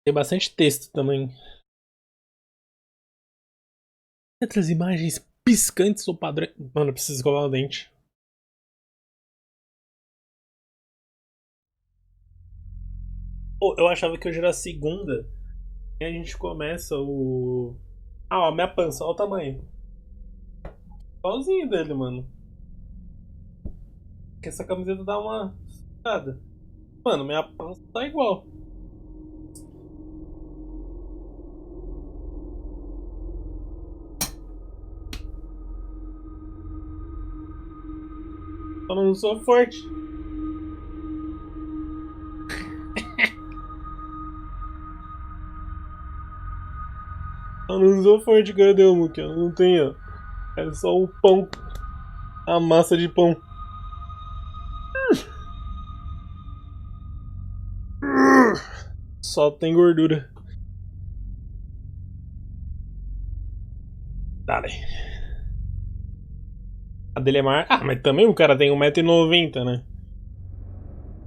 Tem bastante texto também. Outras imagens piscantes ou padrão. Mano, eu preciso escovar o dente. Pô, eu achava que hoje era segunda. E a gente começa o. Ah, ó, minha pança, olha o tamanho. Igualzinho dele, mano. Que essa camiseta dá uma. Nada. Mano, minha pança tá igual. Eu não sou forte. Eu não sou forte, cadê o que eu não tenho. É só o pão. A massa de pão. Só tem gordura. Dale. A dele é maior. Ah, mas também o cara tem 1,90 m, né?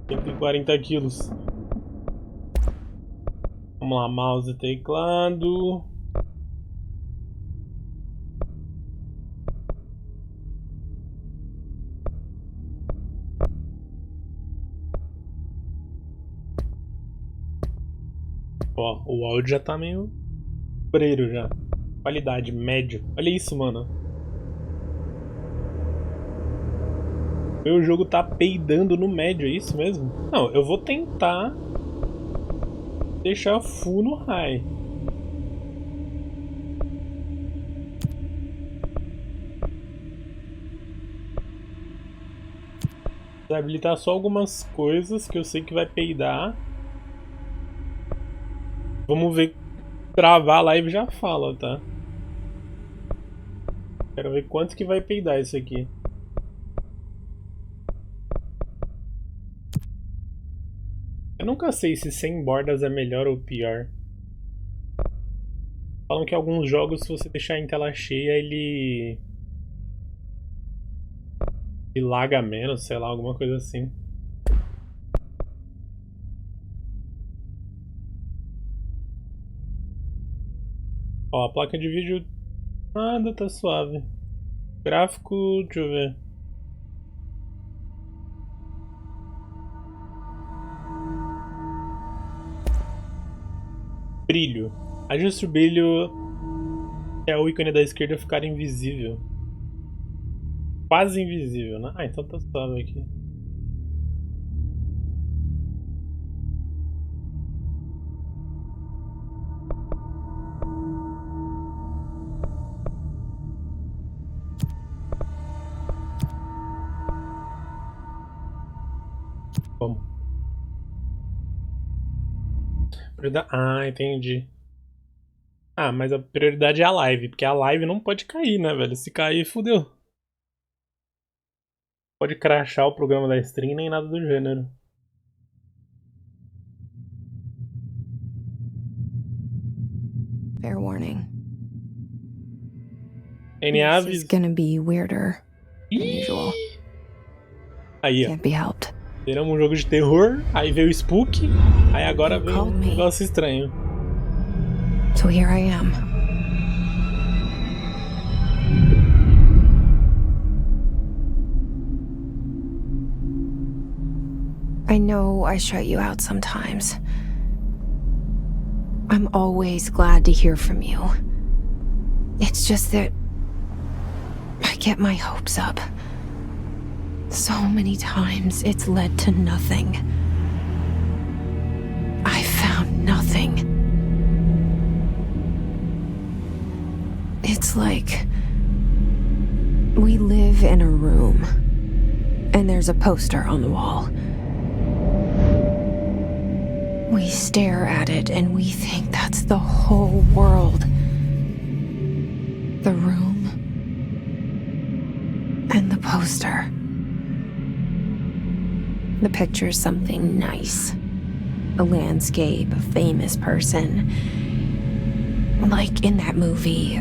140 quilos. Vamos lá, mouse e teclado. Ó, o áudio já tá meio breiro já. Qualidade, médio. Olha isso, mano. Meu jogo tá peidando no médio, é isso mesmo? Não, eu vou tentar deixar full no high. Vou habilitar só algumas coisas que eu sei que vai peidar. Vamos ver. Travar a live já fala, tá? Quero ver quanto que vai peidar isso aqui. Eu nunca sei se sem bordas é melhor ou pior. Falam que alguns jogos, se você deixar em tela cheia, ele laga menos, sei lá, alguma coisa assim. Ó, a placa de vídeo nada, tá suave. Gráfico, deixa eu ver. Brilho. Ajuste o brilho até o ícone da esquerda ficar invisível. Quase invisível, né? Ah, então tá suave aqui. Vamos. Ah, entendi. Ah, mas a prioridade é a live, porque a live não pode cair, né, velho? Se cair, fudeu. Pode crashar o programa da stream nem nada do gênero. Fair warning. NA This is gonna be weirder than usual. Aí, ó. Can't be helped. Teremos um jogo de terror, aí veio o Spook, aí agora vem um negócio estranho. So here I am. I know I shut you out sometimes. I'm always glad to hear from you. It's just that I get my hopes up. So many times it's led to nothing. I found nothing. It's like we live in a room and there's a poster on the wall. We stare at it and we think that's the whole world. The room and the poster. The picture's something nice. A landscape, a famous person. Like in that movie,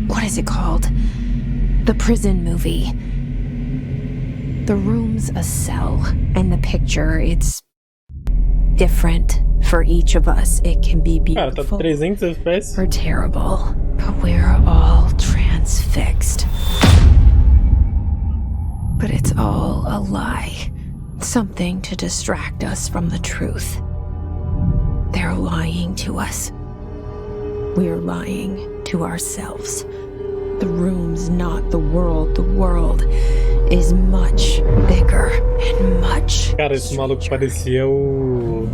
what is it called? The prison movie. The room's a cell, and the picture, it's different, For each of us, it can be Cara, tá beautiful 300 FPS. or terrible, but we're all transfixed. But it's all a lie. Something to distract us from the truth. They're lying to us. We're lying to ourselves. The room's not the world. The world is much bigger and much Cara, esse maluco parecia o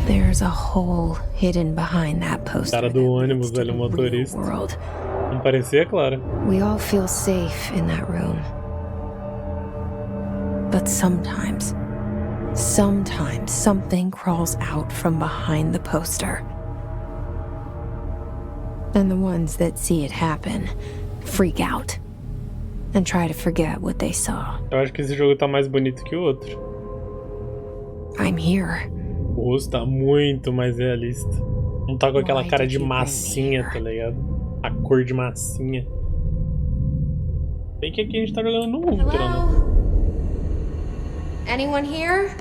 There's a hole hidden behind that poster. cara do ônibus, velho, o motorista. World. Não parecia, claro. We all feel safe in that room. But sometimes something crawls out from behind the poster. And the ones that see it happen freak out and try to forget what they saw. Eu acho que esse jogo tá mais bonito que o outro. I'm here. O rosto tá muito mais realista. Não tá com aquela Why cara did de you bring me massinha, here? tá ligado? A cor de massinha. Bem que aqui a gente tá jogando no Ultra, né? Anyone here?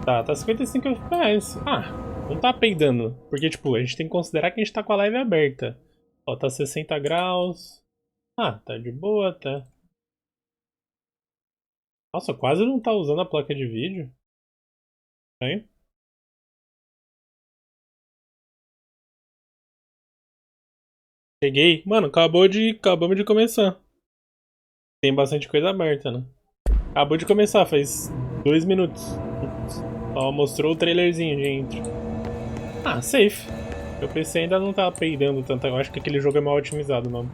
Tá 55 FPS. Ah, não tá peidando. Porque, tipo, a gente tem que considerar que a gente tá com a live aberta. Ó, tá 60 graus. Ah, tá de boa, tá. Nossa, quase não tá usando a placa de vídeo. Hein? Cheguei. Mano, acabamos de começar. Tem bastante coisa aberta, né? Acabou de começar, faz 2 minutos. Ó, mostrou o trailerzinho de intro. Ah, safe. Meu PC ainda não tá peidando tanto. Eu acho que aquele jogo é mal otimizado, mano.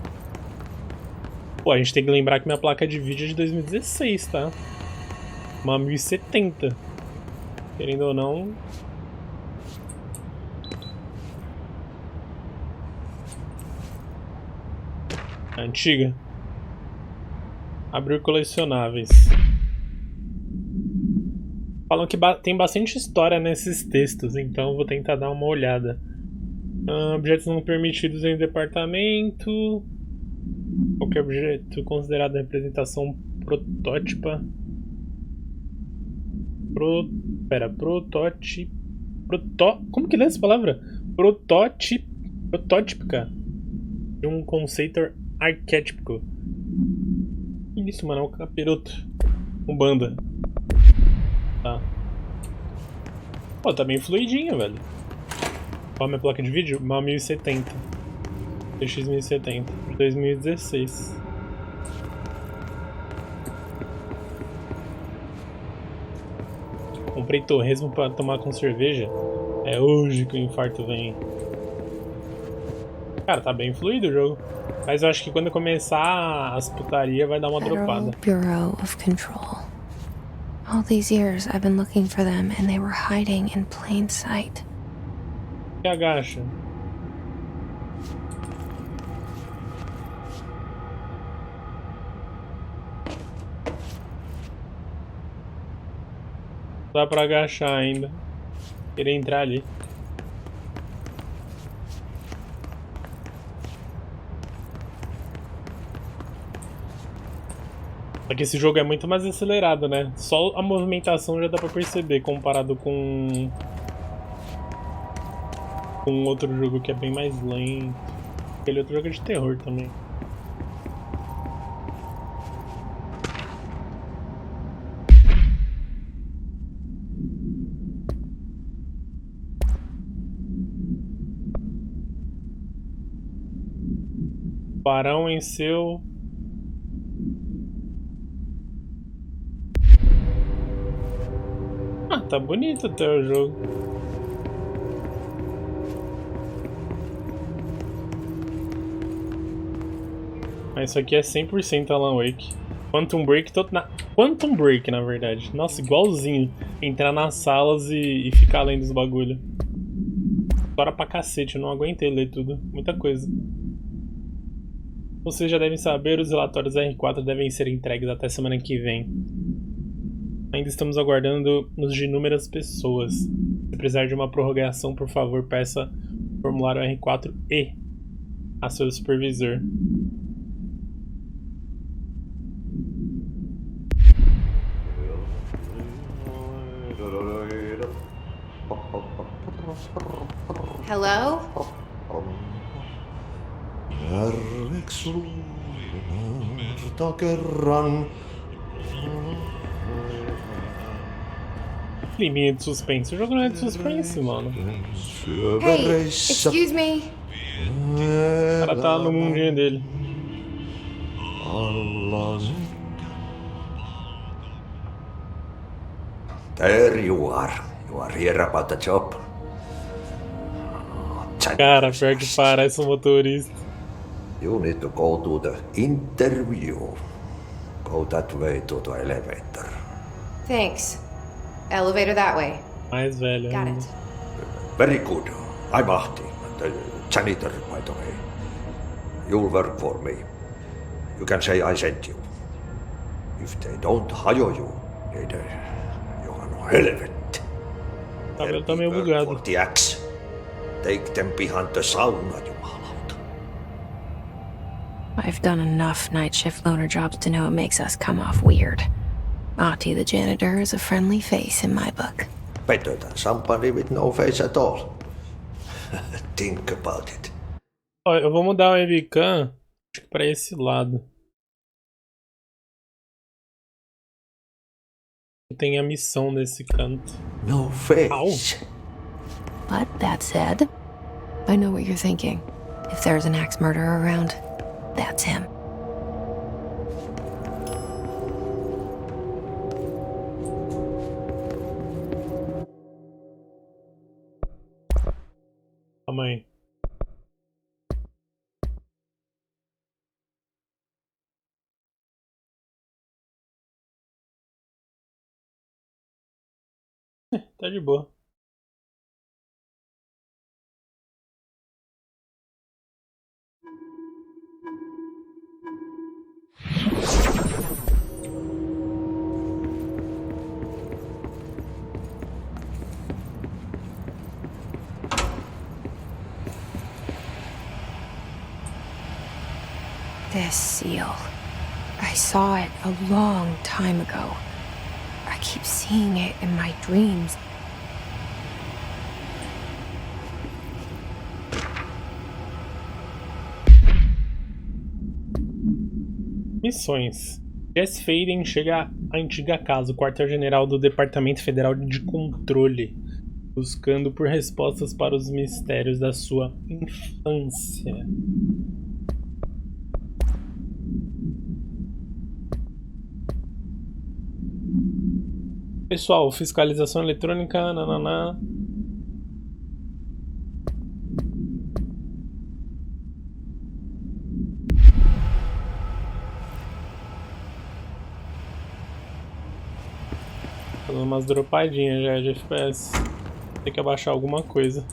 Pô, a gente tem que lembrar que minha placa de vídeo é de 2016, tá? Uma 1070. Querendo ou não... Antiga. Abrir colecionáveis. Falam que tem bastante história nesses textos, então eu vou tentar dar uma olhada. Objetos não permitidos em departamento. Qualquer objeto considerado representação protótipa. Como que lê essa palavra? Protótipica de um conceito arquétipico. Isso, mano, é um capiroto. Banda. Tá. Pô, tá bem fluidinho, velho. Qual a minha placa de vídeo? Uma 1070. TX 1070. De 2016. Comprei torresmo pra tomar com cerveja. É hoje que o infarto vem. Cara, tá bem fluido o jogo. Mas eu acho que quando começar as putaria vai dar uma dropada. Bureau of Control. All these years I've been looking for them and they were hiding in plain sight. E agacha. Dá pra agachar ainda. Queria entrar ali. Só que esse jogo é muito mais acelerado, né? Só a movimentação já dá pra perceber comparado com outro jogo que é bem mais lento. Aquele outro jogo é de terror também. Barão em seu... Ah, tá bonito até o jogo. Mas isso aqui é 100% Alan Wake. Quantum Break, na verdade. Nossa, igualzinho. Entrar nas salas e ficar lendo os bagulho. História pra cacete, eu não aguentei ler tudo. Muita coisa. Vocês já devem saber, os relatórios R4 devem ser entregues até semana que vem. Ainda estamos aguardando nos de inúmeras pessoas. Se precisar de uma prorrogação, por favor, peça o formulário R4E a seu supervisor. Hello? Climinha de suspense. O jogo não é de suspense, mano. Hey, excuse me. O cara tá no mundinho dele. There you are. You are here about the job. Cara, pior que parece um motorista. You need to go to the interview. Go that way to the elevator. Thanks. Elevator that way. Mais velho Got ainda. it. Very good. I'm Ahti, the janitor, by the way. You'll work for me. You can say I sent you. If they don't hire you, you are no helvet. O cabelo tá meio bugado. For the axe. Take them behind the sauna, jumalauta. I've done enough night shift loner jobs to know it makes us come off weird. Ahti the janitor is a friendly face in my book. Better than somebody with no face at all. Think about it. Ó, eu vou mudar o webcam acho que pra esse lado. Tem a missão nesse canto. No face. But that said, I know what you're thinking. If there's an axe murderer around, that's him. Calma aí. Tá de boa. This seal. I saw it a long time ago. I keep seeing it in my dreams. Missões. Jess Faden chega à antiga casa, o quartel-general do Departamento Federal de Controle, buscando por respostas para os mistérios da sua infância. Pessoal, fiscalização eletrônica, nananá. Dando umas dropadinhas já de FPS. Tem que abaixar alguma coisa.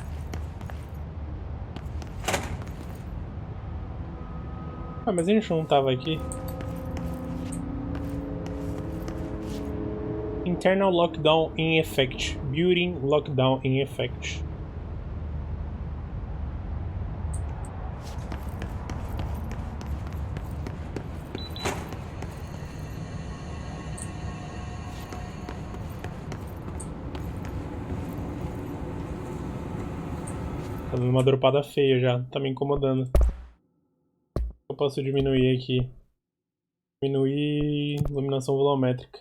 Ah, mas a gente não tava aqui. Internal lockdown in effect. Building lockdown in effect. Tá dando uma dropada feia já, tá me incomodando. Eu posso diminuir aqui. Diminuir iluminação volumétrica.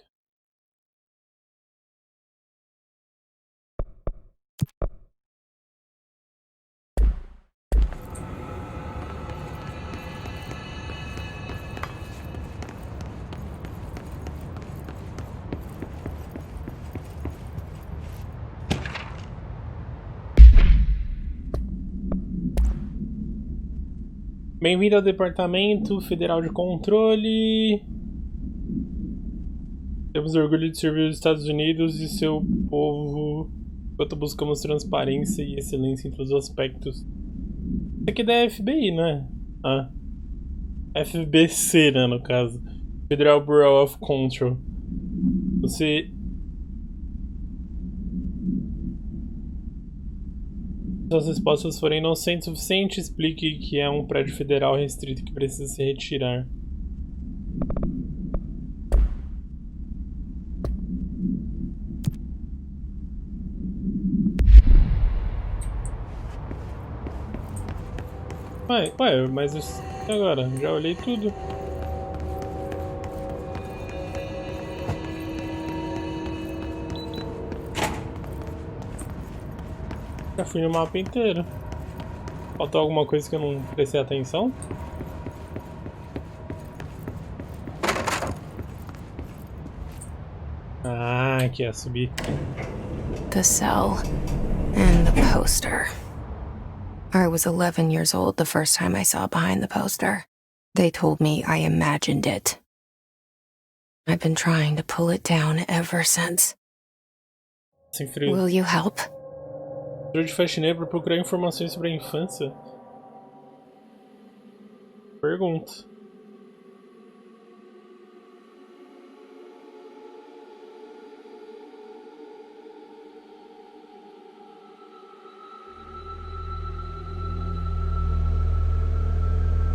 Bem-vindo ao Departamento Federal de Controle. Temos orgulho de servir os Estados Unidos e seu povo enquanto buscamos transparência e excelência em todos os aspectos. Isso aqui é da FBI, né? Ah. FBC, né, no caso. Federal Bureau of Control. Se as respostas forem inocentes o suficiente, explique que é um prédio federal restrito que precisa se retirar. Ué, mas isso agora? Já olhei tudo. Já fui no mapa inteiro. Faltou alguma coisa que eu não prestei atenção? Ah, aqui é subir. The cell and the poster. I was 11 years old the first time I saw behind the poster. They told me I imagined it. I've been trying to pull it down ever since. Sem frio. Will you help? Sou de faxineiro para procurar informações sobre a infância? Pergunta.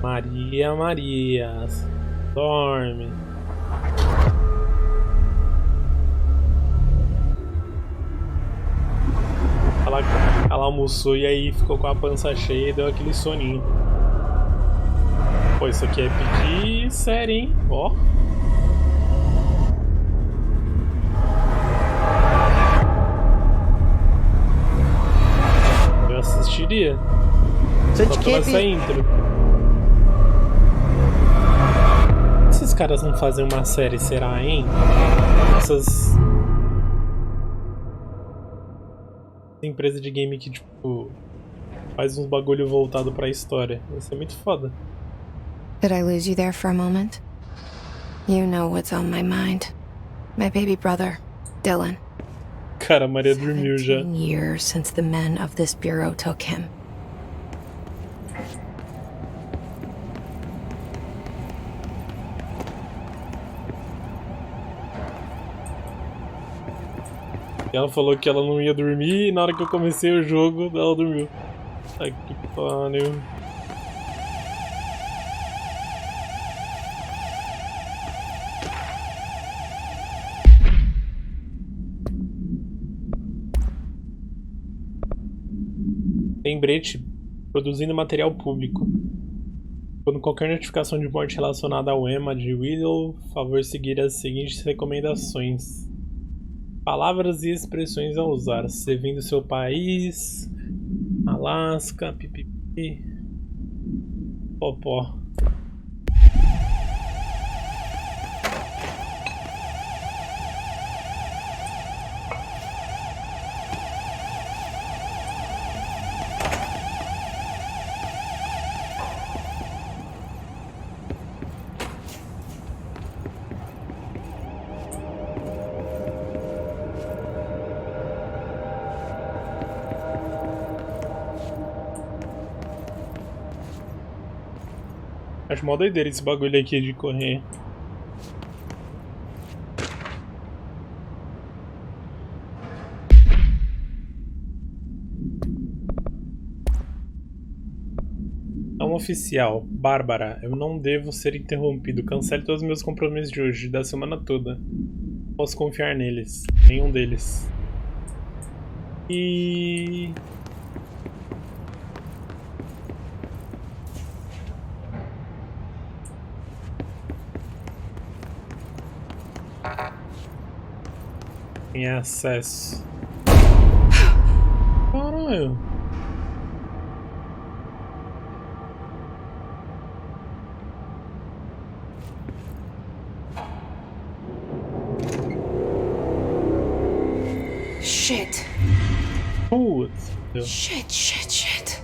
Maria, dorme. Ela almoçou e aí ficou com a pança cheia e deu aquele soninho. Pô, isso aqui é pedir sério, hein? Ó. Eu assistiria. Só pela essa intro. Esses caras não fazem uma série, será, hein? Essas empresas de game que, tipo, faz uns bagulho voltado pra história. Isso é muito foda. Did I lose you there for a moment? You know what's on my mind. My baby brother, Dylan. Cara, a Maria dormiu já. 17 years since the men of this bureau took him. Ela falou que ela não ia dormir e na hora que eu comecei o jogo, ela dormiu. Ai, que pariu. Lembrete, produzindo material público. Quando qualquer notificação de morte relacionada ao EMA de Willow, favor seguir as seguintes recomendações. Palavras e expressões a usar. Servindo seu país, Alasca, pipipi, popó. Acho mó doideira esse bagulho aqui de correr. Não oficial. Bárbara, eu não devo ser interrompido. Cancele todos os meus compromissos de hoje, da semana toda. Posso confiar neles. Nenhum deles. E... tem acesso. Caralho. Shit. Putz. Shit.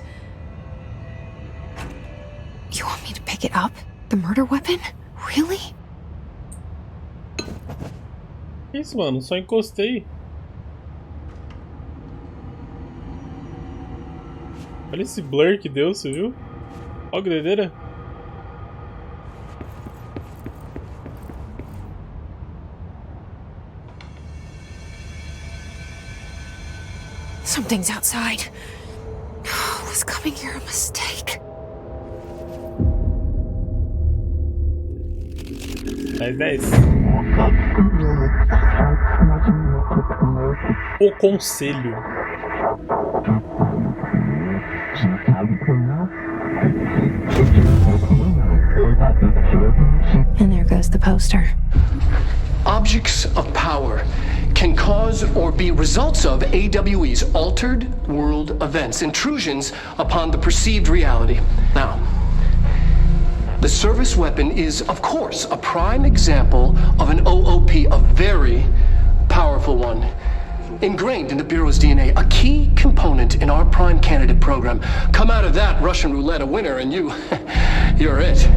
You want me to pick it up? The murder weapon? Really? Isso, mano, só encostei. Olha esse blur que deu, você viu? Olha que doideira. Something's outside. Was coming here a mistake? 10. O conselho. And there goes the poster. Objects of power can cause or be results of AWE's altered world events, intrusions upon the perceived reality. Now, the service weapon is, of course, a prime example of an OOP, a very powerful one. Ingrained in the Bureau's DNA, a key component in our prime candidate program. Come out of that Russian roulette a winner and you're it.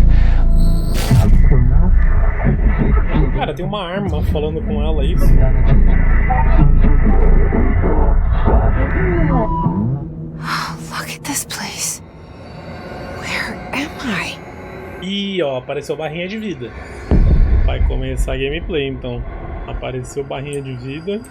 Cara, tem uma arma falando com ela, é isso? Look at this place. Where am I? Ih, ó, apareceu barrinha de vida. Vai começar a gameplay, então. Apareceu barrinha de vida.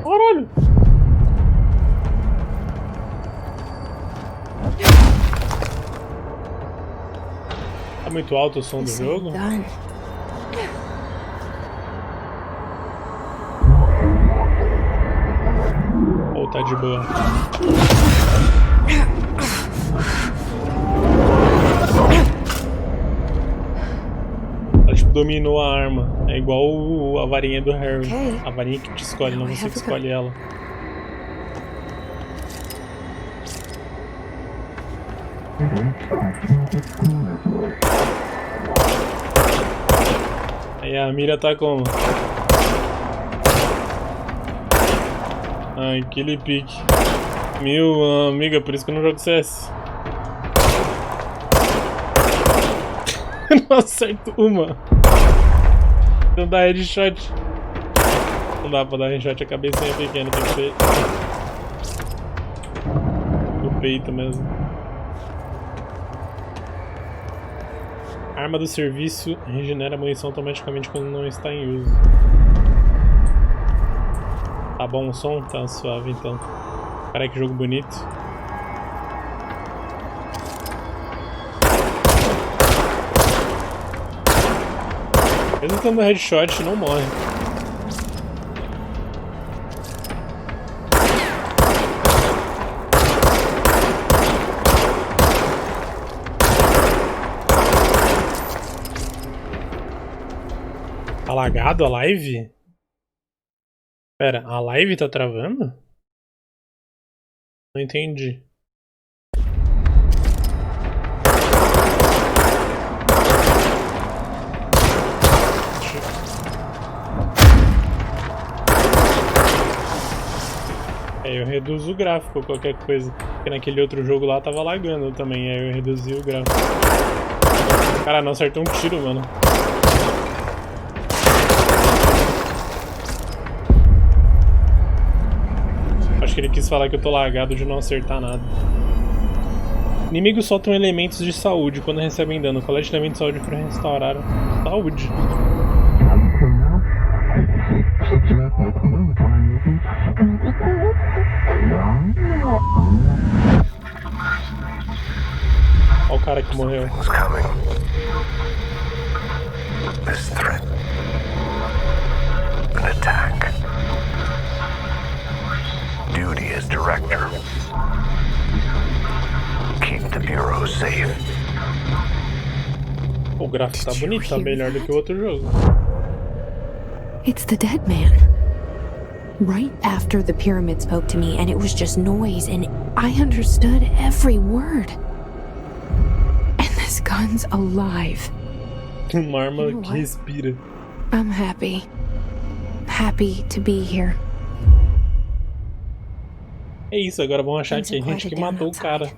Caralho! Tá muito alto o som do jogo? Gun. Ou tá de boa? Ela tipo dominou a arma. É igual a varinha do Harry. Okay. A varinha que te escolhe, não você que escolhe ela. Aí a mira tá como? Ai, aquele pique. Meu amiga, por isso que eu não jogo CS. Não acerto uma. Não dá headshot. Não dá pra dar headshot, a cabecinha é pequena, tem que ser no peito mesmo. Arma do serviço regenera munição automaticamente quando não está em uso. Tá bom o som? Tá suave então. Cara, que jogo bonito. Mesmo tendo headshot, não morre. Tá lagado a live? Pera, a live tá travando? Não entendi. É, eu reduzo o gráfico ou qualquer coisa. Porque naquele outro jogo lá tava lagando também, aí eu reduzi o gráfico. Cara, não acertou um tiro, mano. Acho que ele quis falar que eu tô lagado de não acertar nada. Inimigos soltam elementos de saúde quando recebem dano. Colete elementos de saúde para restaurar saúde. Olha o cara que morreu. This threat. An attack. Duty as director. Keep the Bureau safe. O gráfico tá bonito, tá melhor do que o outro jogo. It's the dead man. Right after the pyramid spoke to me, and it was just noise, and I understood every word. And this gun's alive. Uma arma que respira. I'm happy. Happy to be here. É isso, agora vão achar que a gente que matou o cara.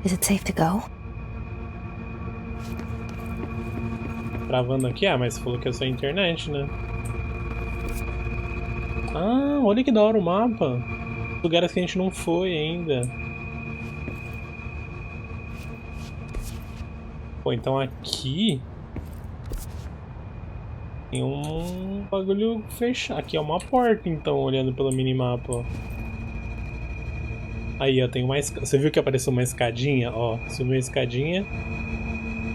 Is it safe to go? Travando aqui? Ah, mas você falou que é só internet, né? Ah, olha que da hora o mapa. Lugares que a gente não foi ainda. Pô, então aqui Tem um bagulho fechado. Aqui é uma porta, então, olhando pelo minimapa, ó. Aí, ó, tem uma escada. Você viu que apareceu uma escadinha? Ó, subiu a escadinha.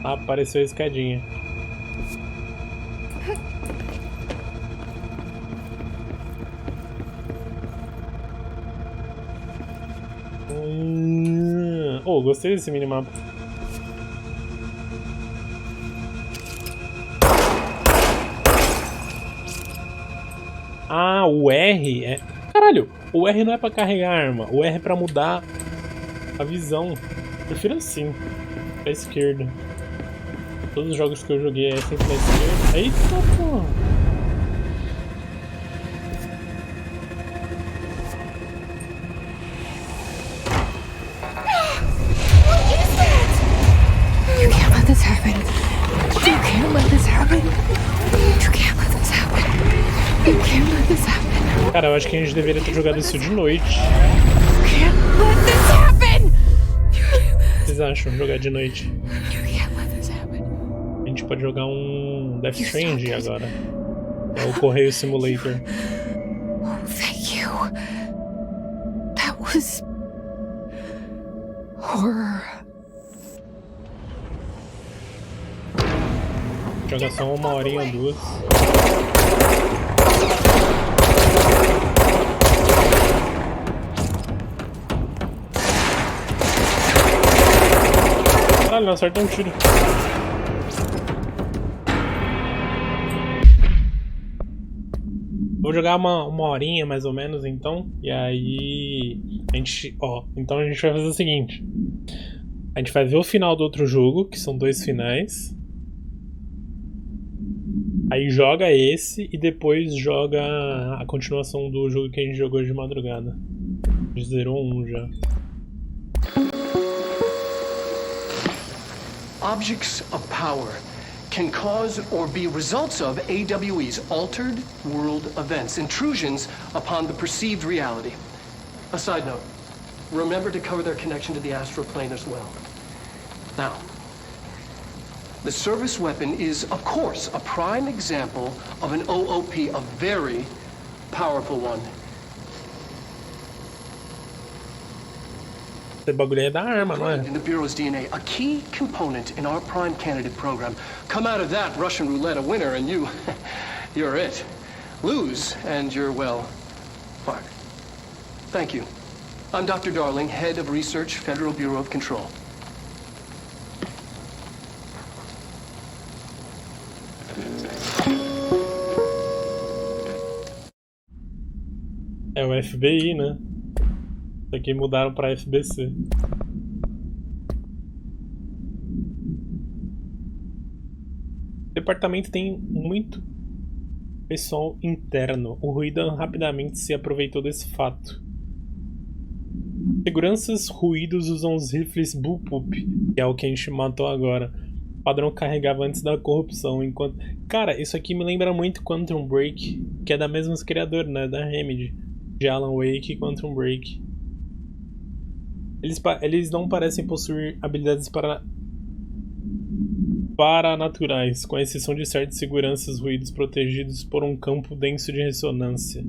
Apareceu a escadinha. Oh, gostei desse minimapa. Ah, o R é... Caralho, o R não é pra carregar a arma. O R é pra mudar a visão. Prefiro assim, pra esquerda. Todos os jogos que eu joguei é sempre pra esquerda. Eita, porra. This happen. You can't let this happen. You can't let this happen. You can't let this happen. Cara, eu acho que a gente deveria ter jogado isso de noite. You can't let this happen. O que vocês acham? Jogar de noite? You can't let this happen. A gente pode jogar um Death Stranding agora. É o Correio Simulator. Oh, thank you. That was horror. Joga só uma horinha ou duas. Caralho, não acertou um tiro. Vou jogar uma horinha mais ou menos então. E aí a gente. Ó, então a gente vai fazer o seguinte. A gente vai ver o final do outro jogo, que são 2 finais. Aí joga esse e depois joga a continuação do jogo que a gente jogou de madrugada. A gente zerou um já. Objects of power can cause or be results of AWE's altered world events, intrusions upon the perceived reality. A side note, remember to cover their connection to the astral plane as well. Now, the service weapon is, of course, a prime example of an OOP, a very powerful one. Esse bagulho é da arma, não é? In the Bureau's DNA, a key component in our prime candidate program. Come out of that Russian roulette a winner and you're it. Lose and you're, well, fired. Thank you. I'm Dr. Darling, Head of Research, Federal Bureau of Control. É o FBI, né? Isso aqui mudaram pra FBC. O departamento tem muito pessoal interno. O ruído rapidamente se aproveitou desse fato. Seguranças ruídos usam os rifles bullpup, que é o que a gente matou agora. O padrão carregava antes da corrupção, enquanto... Cara, isso aqui me lembra muito Quantum Break, que é da mesma criadora, né? Da Remedy. De Alan Wake e Quantum Break. Eles não parecem possuir habilidades paranaturais, com exceção de certas seguranças ruídos protegidos por um campo denso de ressonância.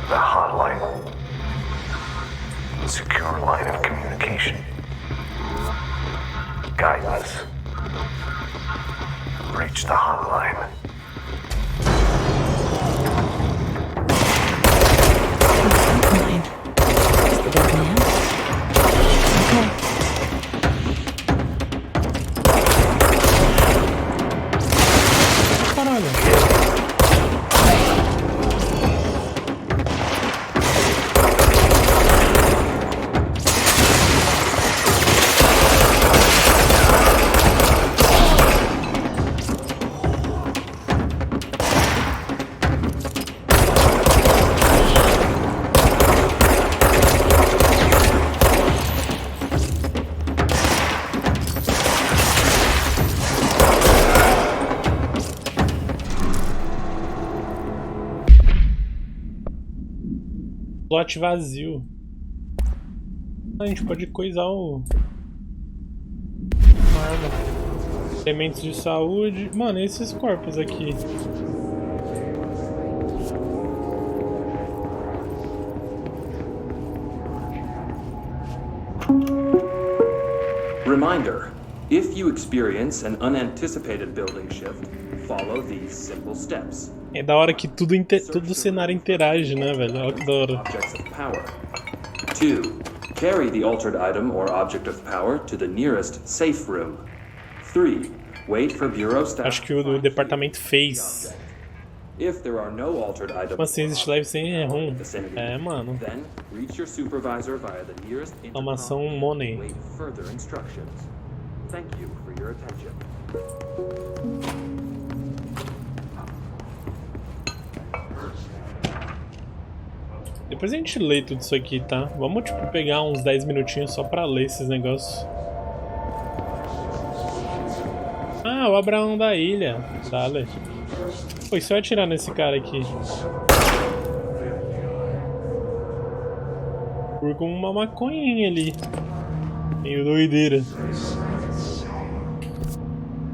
The hotline. Secure line of communication. Guidance. Breach the hotline. Fine. Is the dead man? Okay. Caralho. Slot vazio. A gente pode coisar uma arma. Elementos de saúde. Mano, e esses corpos aqui? Reminder, if you experience an unanticipated building shift, follow these simple steps. É da hora que tudo o cenário interage, né, velho? Olha que da hora. Objects of power. 2. Carry the altered item or object of power to the nearest safe room. 3. Wait for bureau staff. Acho que o do departamento fez. If there are no altered items, Como assim existe live sem ruim? É, mano. then reach your supervisor via the nearest Exclamação intercom money. and wait further instructions. Thank you for your attention. Depois a gente lê tudo isso aqui, tá? Vamos, tipo, pegar uns 10 minutinhos só pra ler esses negócios. Ah, o Abraão da ilha. Dale. Pô, e se eu atirar nesse cara aqui? Por como uma maconhinha ali. Meio doideira.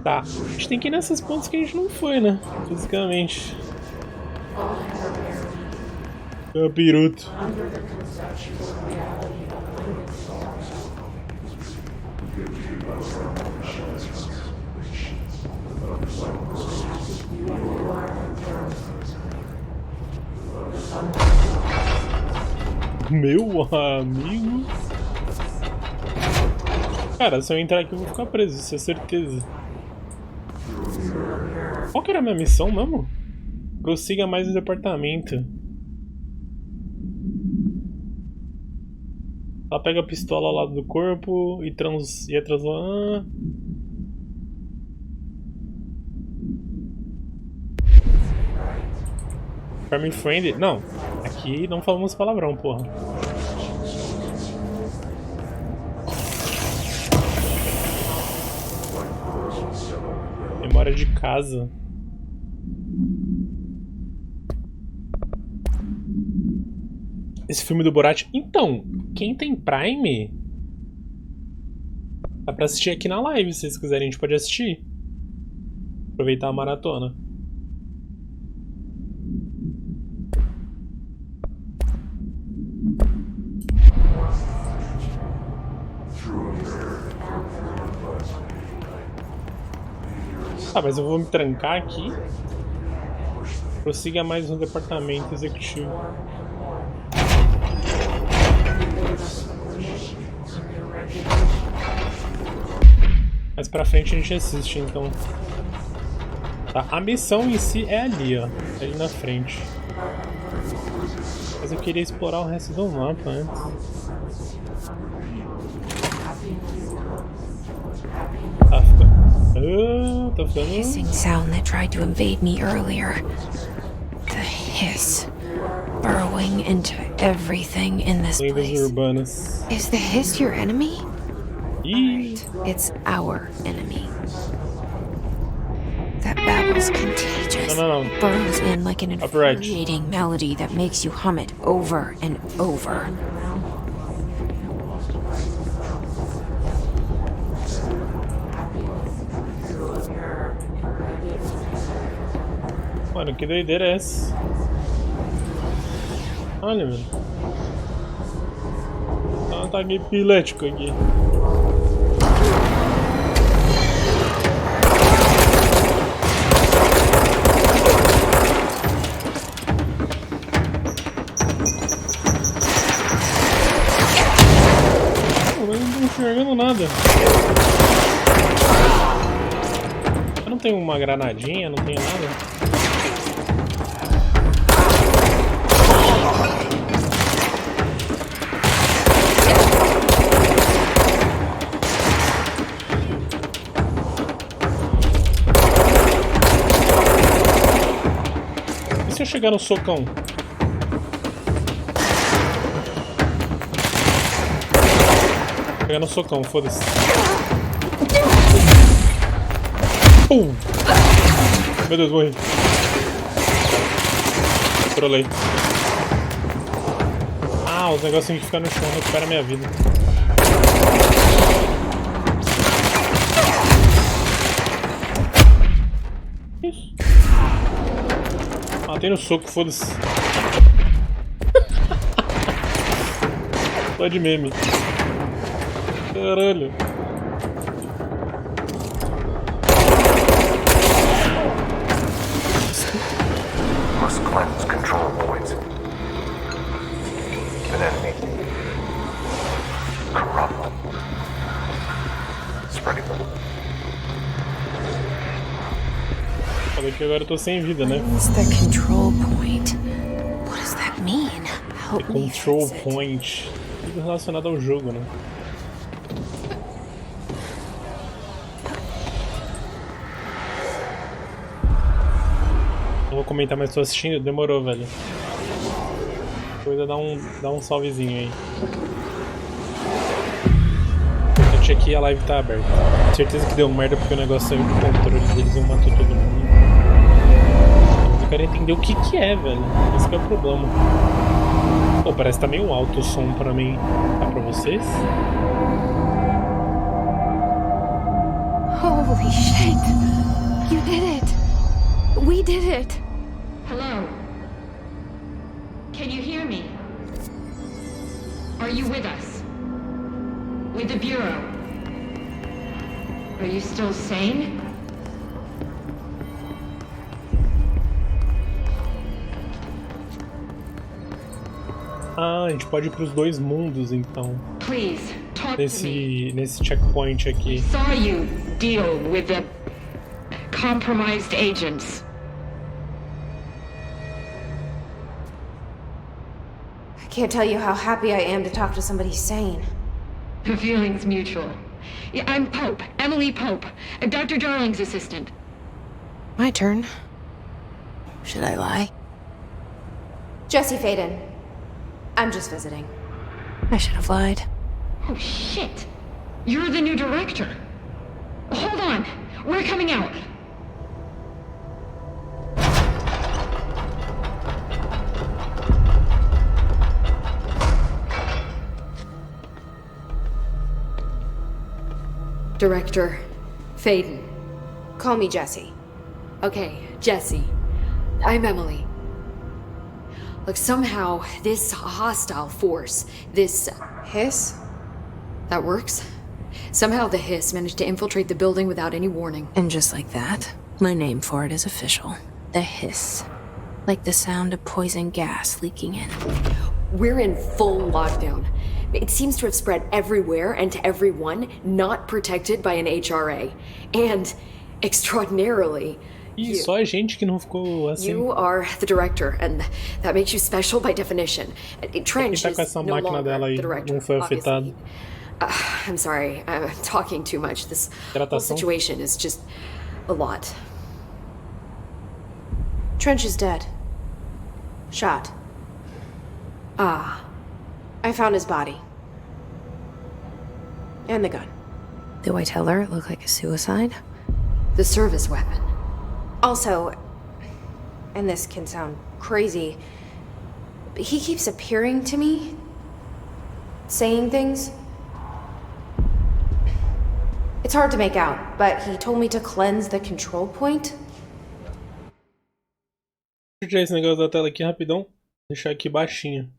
Tá. A gente tem que ir nessas pontas que a gente não foi, né? Basicamente. É piruto. Meu amigo. Cara, se eu entrar aqui eu vou ficar preso, isso é certeza. Qual que era a minha missão mesmo? Prossiga mais no departamento. Ela pega a pistola ao lado do corpo e ia transformar. Family friendly? Não, aqui não falamos palavrão, porra. Memória de casa. Esse filme do Borat. Então, quem tem Prime dá pra assistir aqui na live, se vocês quiserem, a gente pode assistir. Aproveitar a maratona. Tá, mas eu vou me trancar aqui. Prossiga mais no departamento executivo. Mais pra frente a gente assiste, então. Tá, a missão em si é ali, ó. Ali na frente. Mas eu queria explorar o resto do mapa antes. Tá ficando... tá ficando... Hissing sound that tried to invade me earlier. The hiss. Burrowing into everything in this Lendas place. urbanas. Is the hiss your enemy? Ih, It's our enemy. That babble's contagious. No. Burrows in like an Upper edge. infuriating melody that makes you hum it over and over. mano, que doideira é essa? Olha, mano. Tá um ataque epilético aqui. enxergando nada. Eu não tenho uma granadinha, não tenho nada. E se eu chegar no socão? Pegar no socão, foda-se. Pum! Meu Deus, morri. Trolei. Ah, os negocinhos que ficam no chão recuperam minha vida. Isso. Matei no soco, foda-se. Só de meme. Caralho. Must cleanse control points. An enemy. Corrupt them. Spreading them. Falei que agora eu tô sem vida, né? What's the control point? What does that mean? Help me Control fix it. point. Tudo relacionado ao jogo, né? Não vou comentar, mas tô assistindo. Demorou, velho. Coisa dá um salvezinho aí. Importante aqui a live tá aberta. Certeza que deu merda porque o negócio saiu do controle deles e matou todo mundo. Eu quero entender o que é, velho. Esse que é o problema. Pô, parece que tá meio alto o som pra mim. Tá pra vocês? Holy shit! You did it! We did it! Hello? Can you hear me? Are you with us? With the Bureau? Are you still sane? Ah, a gente pode ir pros dois mundos, então. Please, talk to me. Nesse checkpoint aqui. Saw you deal with the compromised agents. I can't tell you how happy I am to talk to somebody sane. The feeling's mutual. Yeah, I'm Pope, Emily Pope, Dr. Darling's assistant. My turn. Should I lie? Jesse Faden. I'm just visiting. I should have lied. Oh shit! You're the new director. Hold on, we're coming out. Director Faden. Call me Jesse. Okay, Jesse. I'm Emily. Look, somehow this hostile force, this... Hiss? that works? Somehow the hiss managed to infiltrate the building without any warning. And just like that, my name for it is official. The hiss. Like the sound of poison gas leaking in. We're in full lockdown. It seems to have spread everywhere and to everyone not protected by an HRA. And, extraordinarily, Ih, só a gente que não ficou assim. you are the director, and that makes you special by definition. Trench Quem tá com is essa no máquina longer dela aí the director, não foi afetado. obviously. I'm sorry, I'm talking too much. This whole Hidratação. situation is just a lot. Trench is dead. Shot. Ah, I found his body. And the gun. Do I tell her it looked like a suicide? the service weapon. Also, and this can sound crazy, but he keeps appearing to me, saying things. It's hard to make out, but he told me to cleanse the control point. Deixa eu tirar esse negócio da tela aqui rapidão. Deixar aqui baixinho.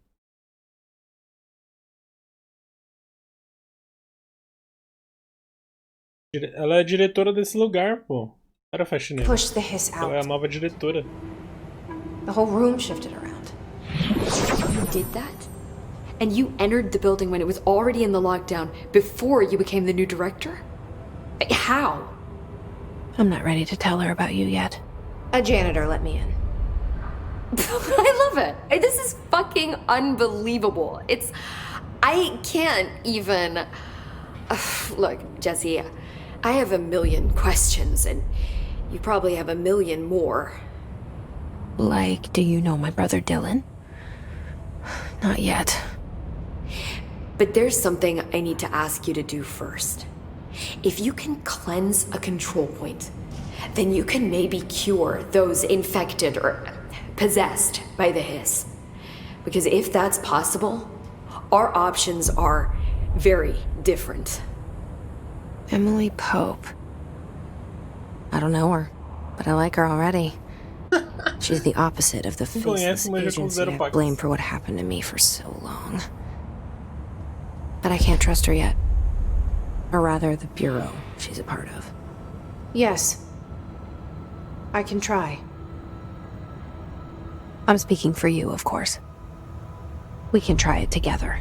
Ela é a diretora desse lugar, pô. Era faxineira. Push the hiss out. Ela é a nova diretora. The whole room shifted around. You did that? and you entered the building when it was already in the lockdown before you became the new director? How? I'm not ready to tell her about you yet. A janitor let me in. I love it. This is fucking unbelievable. I can't even... Look, Jesse, I have a million questions, and you probably have a million more. Like, do you know my brother Dylan? Not yet. But there's something I need to ask you to do first. If you can cleanse a control point, then you can maybe cure those infected or possessed by the hiss. Because if that's possible, our options are very different. Emily Pope. I don't know her, but I like her already. She's the opposite of the faceless agency I've blamed for what happened to me for so long. But I can't trust her yet. Or rather, the bureau she's a part of. Yes. I can try. I'm speaking for you, of course. We can try it together.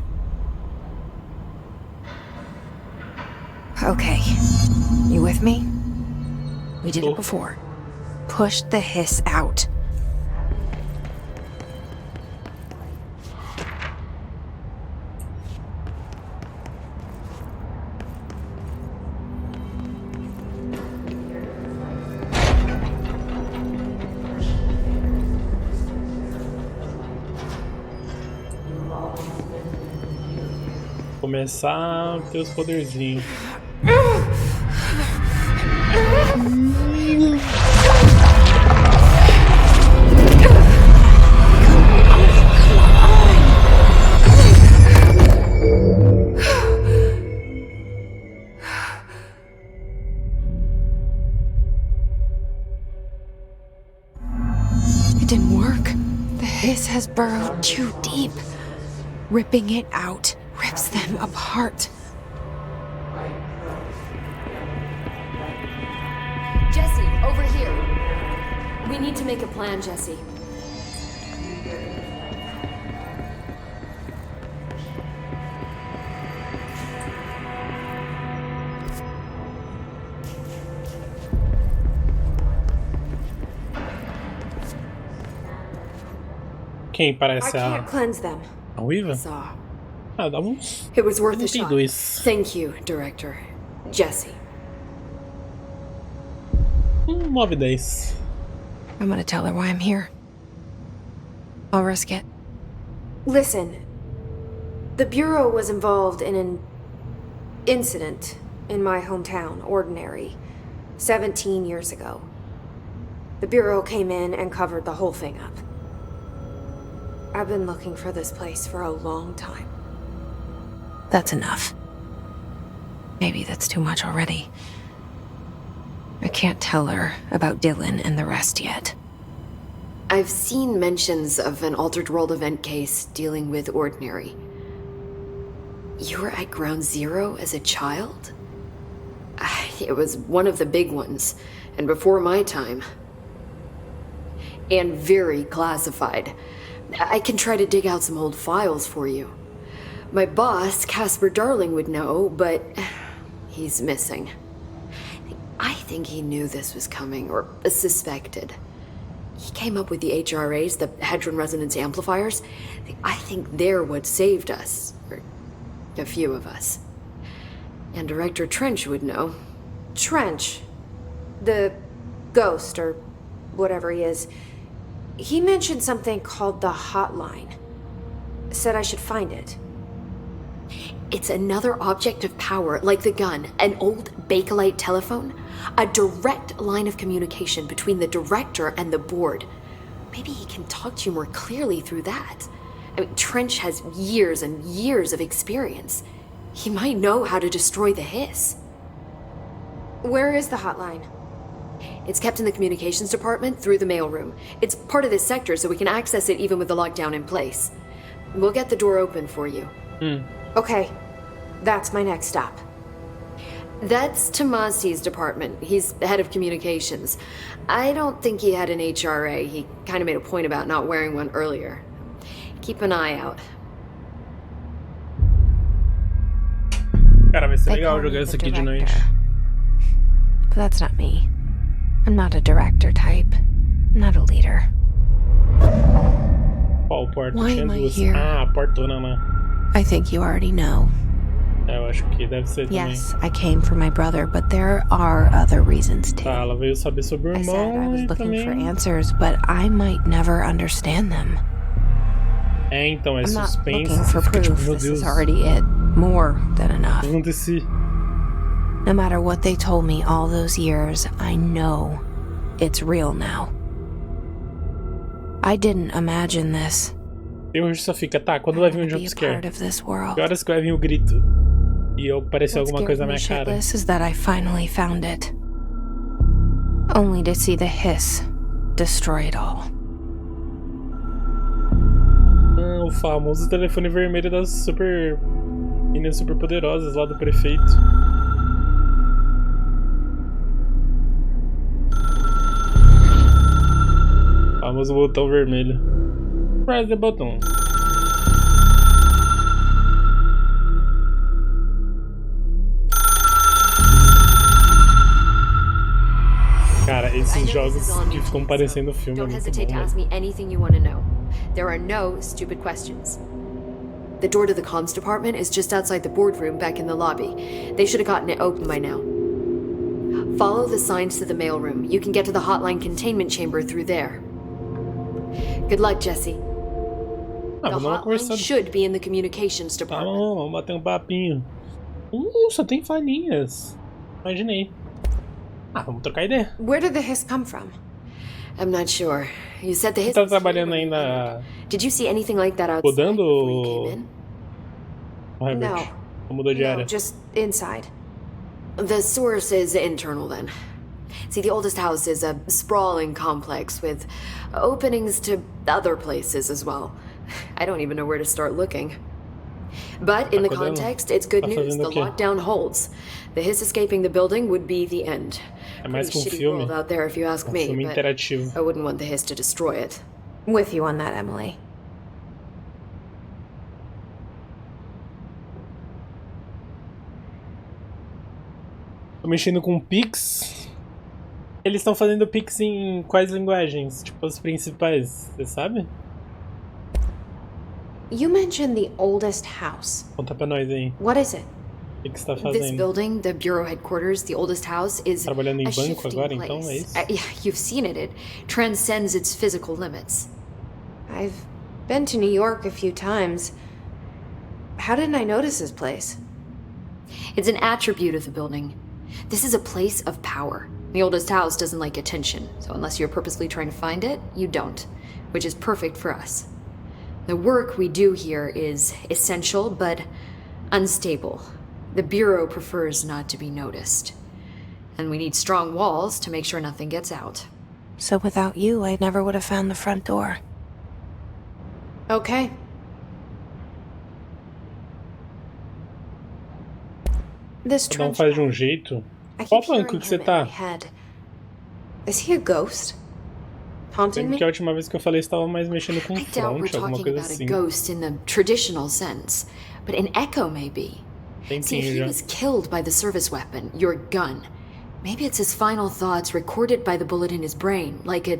Okay. You with me? We did it before. Push the hiss out. Começar a ter os poderzinhos. It didn't work. The hiss has burrowed too deep. Ripping it out rips them apart. Jesse, over here. We need to make a plan, Jesse. Quem parece I can't cleanse them. a Uiva? Saw. Ah, dá uns It was worth a shot. 32. Thank you, Director. Jesse. 9/10. I'm gonna tell her why I'm here. I'll risk it. Listen, the Bureau was involved in an incident in my hometown, Ordinary, 17 years ago. The Bureau came in and covered the whole thing up. I've been looking for this place for a long time. That's enough. Maybe that's too much already. I can't tell her about Dylan and the rest yet. I've seen mentions of an Altered World event case dealing with Ordinary. You were at Ground Zero as a child? It was one of the big ones, and before my time. And very classified. I can try to dig out some old files for you. My boss, Casper Darling, would know, but he's missing. I think he knew this was coming, or suspected. He came up with the HRAs, the Hadron Resonance Amplifiers. I think they're what saved us, or a few of us. And Director Trench would know. Trench, the ghost, or whatever he is, he mentioned something called the hotline. Said I should find it. It's another object of power, like the gun, an old Bakelite telephone, a direct line of communication between the director and the board. Maybe he can talk to you more clearly through that. I mean, Trench has years and years of experience. He might know how to destroy the hiss. Where is the hotline? It's kept in the communications department through the mailroom. It's part of this sector, so we can access it even with the lockdown in place. We'll get the door open for you. Okay, that's my next stop. That's Tomasi's department. He's head of communications. I don't think he had an HRA. He kind of made a point about not wearing one earlier. Keep an eye out. Cara, vai ser They legal call jogar me isso the aqui de noite. director. But that's not me. I'm not a director type. I'm not a leader. Qual porta? Why Tinha am I duas. here? Ah, a portona, né? I think you already know. É, eu acho que deve ser também. Yes, I came for my brother, but there are other reasons too. Tá, ela veio saber sobre o I said I irmão was e looking for também... answers, but I might never understand them. É, então, é I'm not suspense. looking Você for fica tipo, proof. meu This Deus. is already it. More than enough. O que aconteceu? No matter what they told me all those years, I know it's real now. I didn't imagine this. E hoje só fica, tá, quando vai vir um Be a jumpscare? part of this world. Que horas que vai vir o grito? E eu parecer What alguma coisa na scared minha me cara. shitless is that I finally found it. Only to see the hiss destroy it all. Ah, o famoso telefone vermelho das meninas super poderosas lá do prefeito. Famoso botão vermelho. Press the button. Cara, esses jogos que ficam parecendo filme é Don't muito hesitate bom, to ask velho. me anything you want to know. There are no stupid questions. The door to the comms department is just outside the boardroom back in the lobby. They should have gotten it open by now. Follow the signs to the mailroom. You can get to the hotline containment chamber through there. Good luck, Jesse. Ah, The vamos lá hotline conversar. should be in the communications Tá department. bom, vamos bater um papinho. Só tem falinhas. Imaginei. Ah, vamos trocar ideia. Where did the hiss come from? I'm not sure. You said the hiss Tá was here trabalhando when you ainda Did you see anything like that outside rodando before you came in? o Herbert? No. Ou mudou de No, área? just inside. The source is internal then. See, the oldest house is a sprawling complex with openings to other places as well. I don't even know where to start looking. But in the Acordando. context, it's good Tá news. fazendo The o quê? lockdown holds. The hiss escaping the building would be the end. É mais que Pretty shitty filme. world out there if you ask me, Filme but interativo. I wouldn't want the hiss to destroy it. With you on that, Emily. Tô mexendo com Pix. Eles estão fazendo Pix em quais linguagens? Tipo, as principais, você sabe? You mentioned the oldest house. Conta pra nós aí. What is it? O que você tá This fazendo? building, the bureau headquarters, the oldest house, is Trabalhando em a banco shifting agora, place. então, é isso? Yeah, you've seen it. It transcends its physical limits. I've been to New York a few times. How didn't I notice this place? It's an attribute of the building. This is a place of power. The oldest house doesn't like attention, so unless you're purposely trying to find it, you don't, which is perfect for us. The work we do here is essential but unstable. The bureau prefers not to be noticed. And we need strong walls to make sure nothing gets out. So without you, I never would have found the front door. Okay. This Cada um trench faz de um jeito. I Qual keep banco hearing que você him in tá? my head. Is he a ghost? Haunting Lembro me? que a última vez que eu falei você tava mais mexendo com I doubt we're front, alguma talking coisa about assim. a ghost in the traditional sense, but an echo maybe. See, Tempinho he já. was killed by the service weapon, your gun. Maybe it's his final thoughts recorded by the bullet in his brain, like a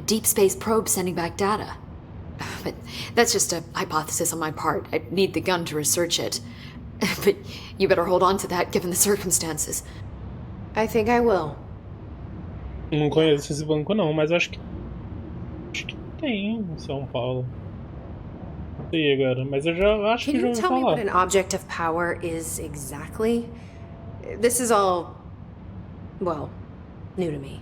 deep space probe sending back data. But that's just a hypothesis on my part. I'd need the gun to research it. But you better hold on to that given the circumstances. I think I will. Não conheço esse banco não, mas acho que tem em São Paulo. Não sei agora, mas eu já acho Can que já you ouvi tell me what falar. an object of power is exactly? This is all, well, new to me.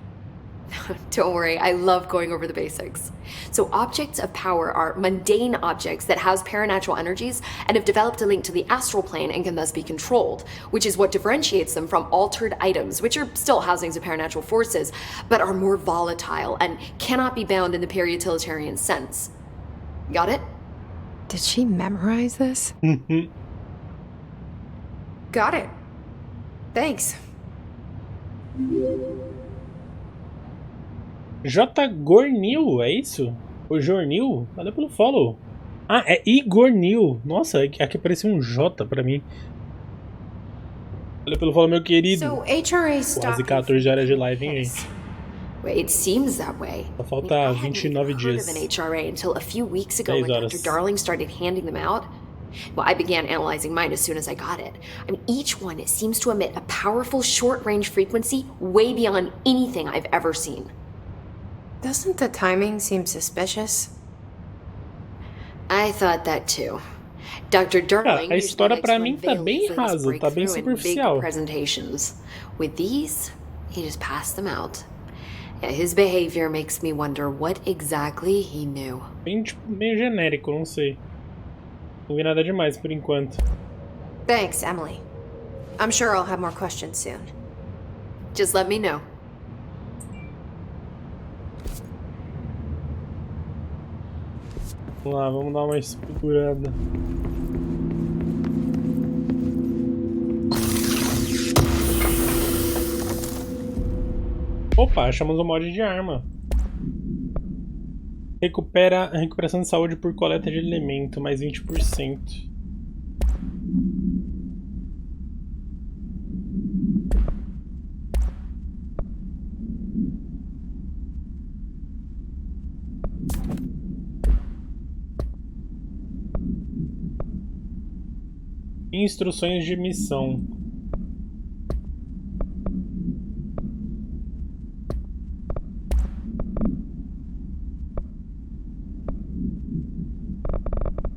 Don't worry, I love going over the basics. So, objects of power are mundane objects that house paranatural energies and have developed a link to the astral plane and can thus be controlled, which is what differentiates them from altered items, which are still housings of paranatural forces, but are more volatile and cannot be bound in the peri-utilitarian sense. Got it? Did she memorize this? Got it. Thanks. J. Gornil, é isso? O Jornil? Valeu pelo follow. Ah, é Igor Nil. Nossa, aqui apareceu um J pra mim. Valeu pelo follow, meu querido. So HRA Quase stopped 14 horas de live, hein, gente? It seems that way. Só falta I hadn't 29 even heard of dias. an HRA until a few weeks ago 10 when horas. Dr. Darling started handing them out. Well, I began analyzing mine as soon as I got it. I mean, each one, it seems to emit a powerful short-range frequency way beyond anything I've ever seen. Doesn't the timing seem suspicious? I thought that too. Dr. Darling A usually história likes pra to mim tá unveil bem his latest rasa, tá bem breakthrough in big superficial. presentations. With these, he just passed them out. Yeah, his behavior makes me wonder what exactly he knew. Bem, tipo, meio genérico, não sei. Não vi nada demais por enquanto. Thanks, Emily. I'm sure I'll have more questions soon. Just let me know. Vamos lá, vamos dar uma explorada. Opa, achamos um mod de arma. Recuperação de saúde por coleta de elemento, mais 20%. Instruções de missão.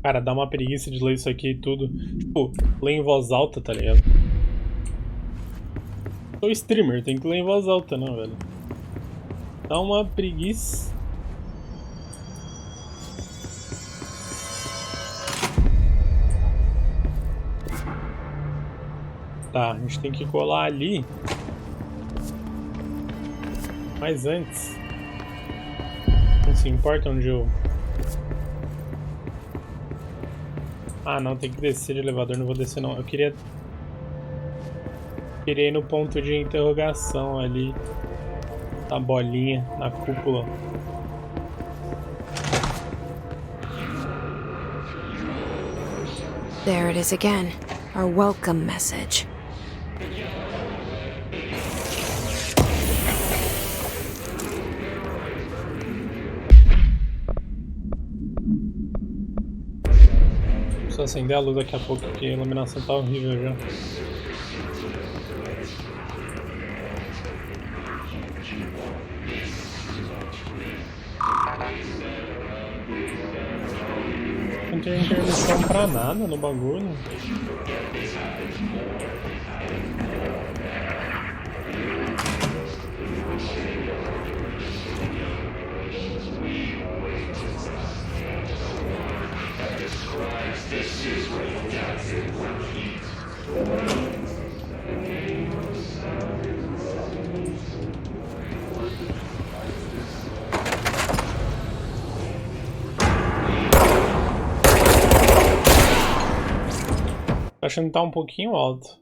Cara, dá uma preguiça de ler isso aqui e tudo. Tipo, ler em voz alta, tá ligado? Sou streamer, tem que ler em voz alta, né, velho? Dá uma preguiça. Tá, a gente tem que colar ali. Mas antes... Não se importa onde eu... Ah, não, tem que descer de elevador, não vou descer não. Eu queria ir no ponto de interrogação ali. Na bolinha, na cúpula. There it is again. Our welcome message. Preciso acender a luz daqui a pouco, porque a iluminação tá horrível já. Não tem intermissão pra nada no bagulho. Tô achando que tá um pouquinho alto.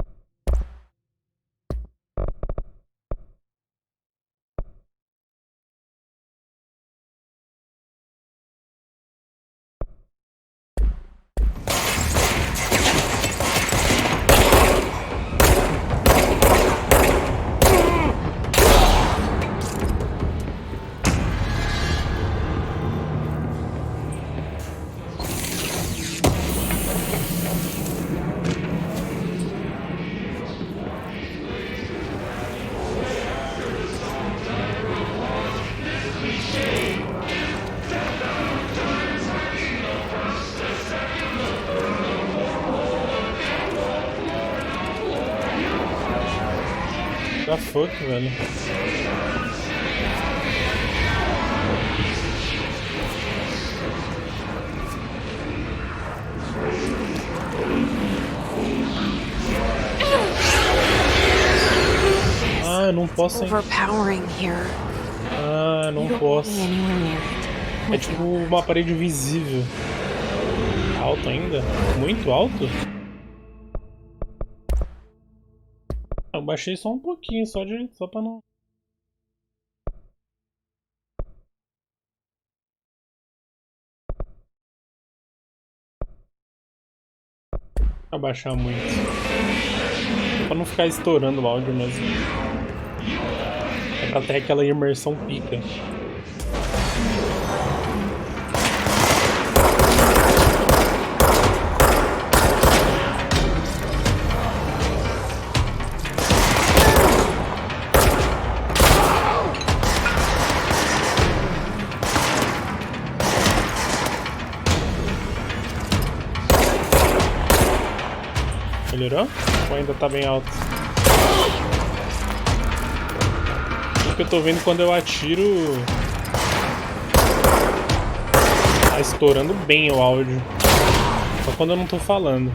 Tá foto, velho. Ah, eu não posso. Overpowering here. Ah, não You don't posso. want me anywhere near it. É tipo uma parede visível. Alto ainda? Muito alto? Eu baixei só um pouquinho, só pra não... Abaixar muito. Pra não ficar estourando o áudio mesmo. É pra ter aquela imersão pica. Melhorou? Ou ainda tá bem alto? O que eu tô vendo quando eu atiro... tá estourando bem o áudio. Só quando eu não tô falando.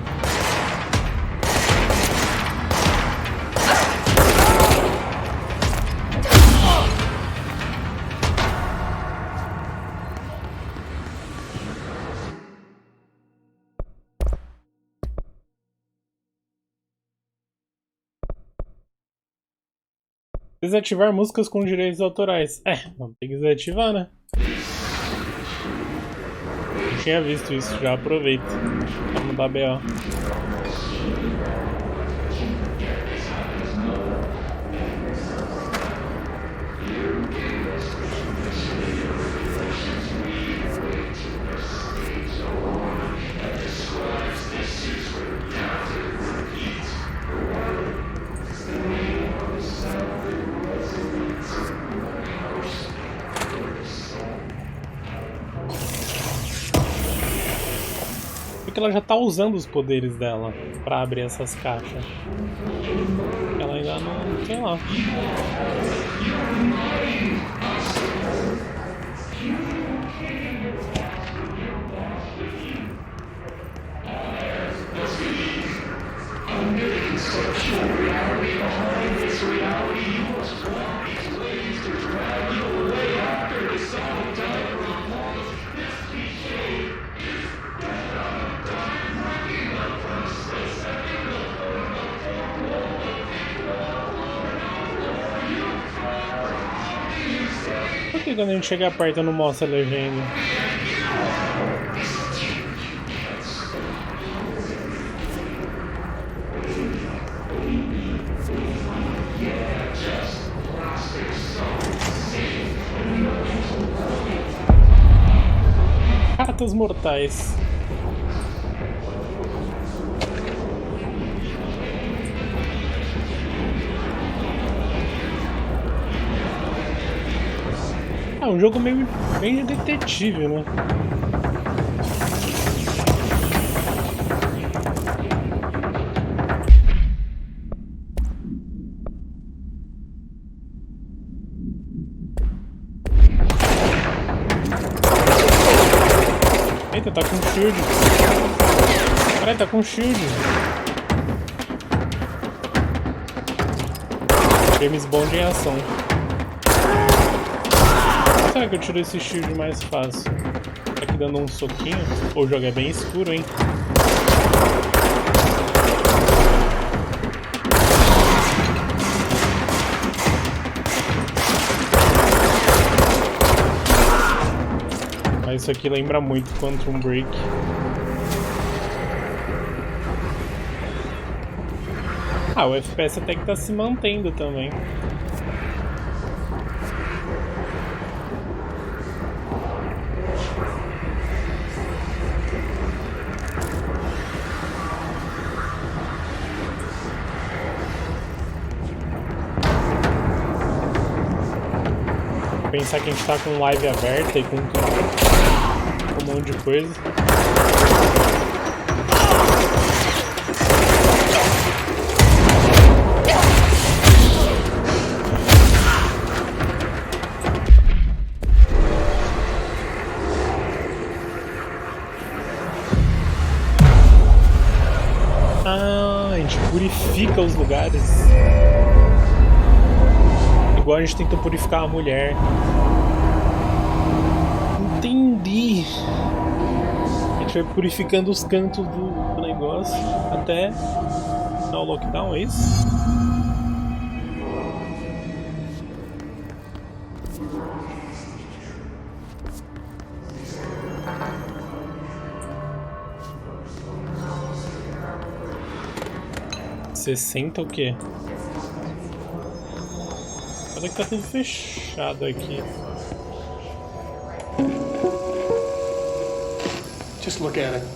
Desativar músicas com direitos autorais. Vamos ter que desativar, né? Eu tinha visto isso, já aproveito. Pra não dar BO. Porque ela já tá usando os poderes dela pra abrir essas caixas. Ela ainda não... sei lá. Por que quando a gente chega perto não mostra a legenda? Ratas mortais. É um jogo meio bem de detetive, né? Eita, tá com shield. Caralho, tá com shield. James Bond em ação. Será que eu tiro esse shield mais fácil? Tá aqui dando um soquinho? Pô, o jogo é bem escuro, hein? Mas isso aqui lembra muito Quantum Break. Ah, o FPS até que tá se mantendo também. Pensar que a gente tá com live aberta e com um monte de coisa. Ah, a gente purifica os lugares. Igual a gente tenta purificar a mulher. Entendi. A gente vai purificando os cantos do negócio até dar o lockdown, é isso? 60 o quê? Olha que tá tudo fechado aqui. Just look at it.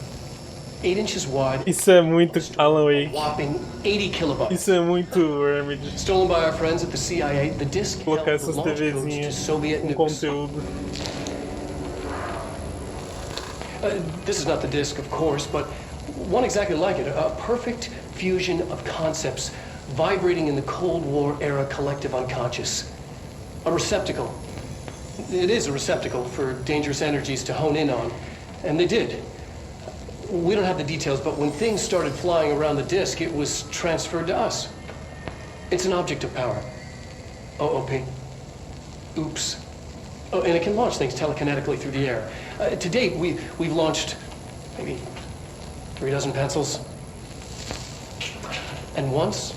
8 inches wide. Isso é muito Alan Wake. Whopping 80 kilobytes. Isso é muito Wormid. Stolen by our friends at the CIA, the disk held Colocar the essas launch codes to TVzinhas Soviet com nukes. conteúdo. This is not the disk, of course, but one exactly like it. A perfect fusion of concepts vibrating in the Cold War era collective unconscious. A receptacle. It is a receptacle for dangerous energies to hone in on. And they did. We don't have the details, but when things started flying around the disk, it was transferred to us. It's an object of power. OOP. Oops. Oh, and it can launch things telekinetically through the air. To date, we've launched maybe 3 dozen pencils. And once,